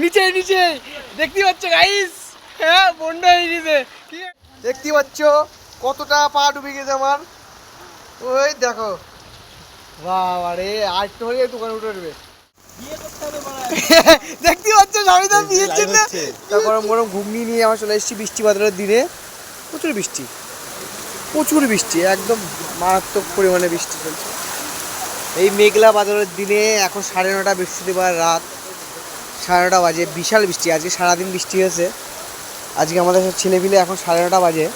নিচে নিচে দেখতে পাচ্ছ গাইস, হ্যাঁ বন্যা হয়ে গেছে। দেখতে পাচ্ছ কতটা পা ডুবে গেছে আমার, ওই দেখো। বাবা রে, আর তো হয়ে দোকানে উঠে উঠবে। দেখতে পাচ্ছ স্বামীদা বিয়ের জন্য গরম গরম ঘুগনি নিয়ে আমার চলে এসেছি বৃষ্টি বাদলের দিনে। প্রচুর বৃষ্টি, প্রচুর বৃষ্টি, একদম মারাত্মক পরিমাণে বৃষ্টি চলছে এই মেঘলা বাদলের দিনে। এখন 9:30 বৃহস্পতিবার রাত 9:30 বাজে, বিশাল বৃষ্টি। আজকে সারাদিন বৃষ্টি হয়েছে। আজকে আমাদের সব ছেলেপিলে এখন 9:30 বাজে,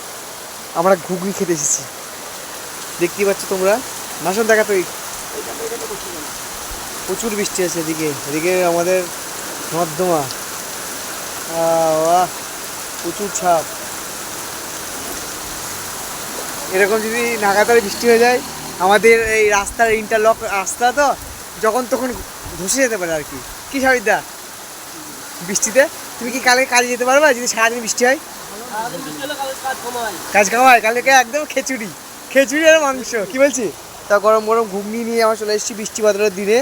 আমরা ঘুগনি খেতে এসেছি। দেখতেই পাচ্ছ তোমরা, নাসন দেখা তুই। প্রচুর বৃষ্টি আছে এদিকে, এদিকে আমাদের নর্দমা, প্রচুর ছাপ। এরকম যদি নাগাতারে বৃষ্টি হয়ে যায়, আমাদের এই রাস্তার ইন্টারলক রাস্তা তো যখন তখন ধসে যেতে পারে আর কি। কি সাবিদা, বৃষ্টিতে তুমি কি কালকে কাজে যেতে পারবে যদি সারাদিন বৃষ্টি হয়? কাজ কামায় কালকে একদম খিচুড়ি, খিচুড়ি আর মাংস। কি বলছি? তা গরম গরম ঘুগনি নিয়ে আমরা চলে এসেছি বৃষ্টি বাদলের দিনে।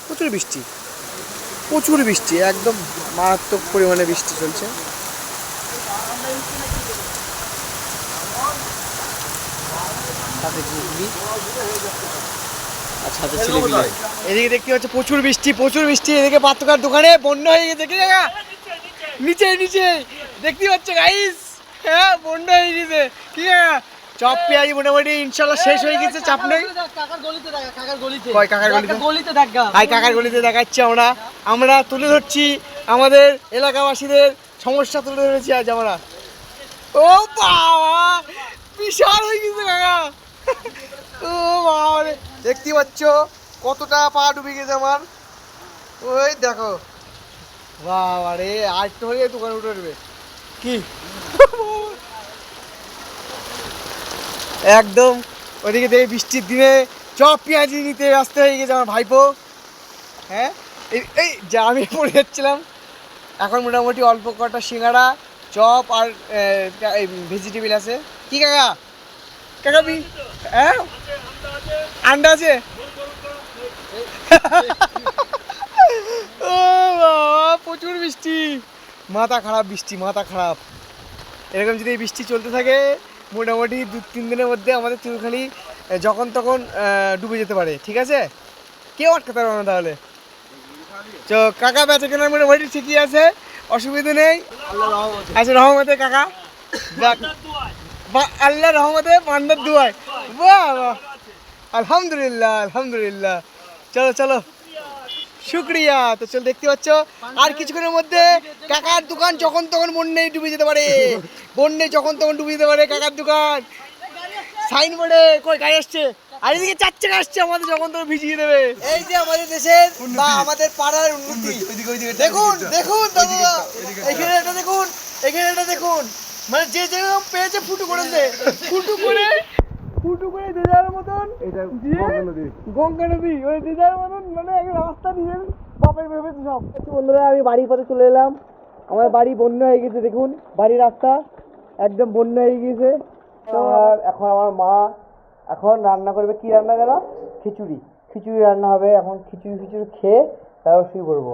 প্রচুর বৃষ্টি, প্রচুর বৃষ্টি, একদম মারাত্মক পরিমাণে বৃষ্টি চলছে। এদিকে দেখতে পাচ্ছ প্রচুর বৃষ্টি, প্রচুর বৃষ্টি। এদিকে পাত্রকার দোকানে বন্যা হয়ে গেছে। কি জায়গা? নিচে নিচে দেখতে পাচ্ছ গাইস, হ্যাঁ বন্যা হয়ে গেছে। কি জায়গা? চপ পেঁয়াজি মোটামুটি ইনশাল্লাহ শেষ হয়ে গেছে, চাপ নেই। কাকার গলিতে দেখাচ্ছি আমরা, আমরা তুলে ধরছি আমাদের এলাকাবাসীদের সমস্যা তুলে ধরেছি আজ আমরা। ও বাবা, বিশাল হয়ে গেছে কাকা। ও বাবা, দেখতে পাচ্ছ কতটা পা ডুবে গেছে আমার, ওই দেখো। বাবা রে, আর তো হয়ে দোকানে উঠে উঠবে। কি একদম ওদিকে দেখে বৃষ্টির দিনে চপ পেঁয়াজি নিতে ব্যস্ত হয়ে গেছে আমার ভাইপো। হ্যাঁ, এই যা আমি পড়ে যাচ্ছিলাম। এখন মোটামুটি অল্প কটা সিঙ্গাড়া, চপ আর ভেজিটেবিল আছে। কি কাকা? কাকা হ্যাঁ আন্ডা আছে। ও বাবা, প্রচুর বৃষ্টি, মাথা খারাপ বৃষ্টি, মাথা খারাপ। এরকম যদি এই বৃষ্টি চলতে থাকে মোটামুটি 2-3 দিনের মধ্যে আমাদের চুলখালি যখন তখন ডুবে যেতে পারে। ঠিক আছে, কেউ আটকাতে পারবে না তাহলে। তো কাকা বেঁচে কেনার মোটামুটি ঠিকই আছে, অসুবিধা নেই। আচ্ছা রহমতে কাকা, আল্লাহ রহমতে বান্দার দুয়ায়। বাহ বাহ, আলহামদুলিল্লাহ আলহামদুলিল্লাহ। চলো চলো, শুক্রিয়া। তো চল, দেখতে পাচ্ছ আর কিছুক্ষণের মধ্যে কাকার দোকান যখন তখন বন্যায় ডুবে যেতে পারে, বন্যায় যখন তখন ডুবে যেতে পারে কাকার দোকান। সাইনবোর্ডে কই গাড়ি আসছে, আর এদিকে 4 চাকা আসছে, আমাদের যখন তখন ভিজিয়ে দেবে। এই যে আমাদের দেশের বা আমাদের পাড়ার উন্নতি। দেখুন দেখুন দাদা, এখানে এটা দেখুন, এখানে এটা দেখুন, মানে যে যেরকম পেয়েছে ফুটু করেছে, ফুটু করে যে যার মতন গঙ্গা নদী, ওই যে যার মতন মানে একটা রাস্তা নিজের বাপের ভেবেছে সব। বন্ধুরা, আমি বাড়ির পথে চলে এলাম। আমার বাড়ি বন্যা হয়ে গেছে, দেখুন বাড়ির রাস্তা একদম বন্যা হয়ে গিয়েছে। তো এখন আমার মা এখন রান্না করবে। কি রান্না যেন? খিচুড়ি, খিচুড়ি রান্না হবে এখন। খিচুড়ি খেয়ে তারপর শুয়ে পড়বো।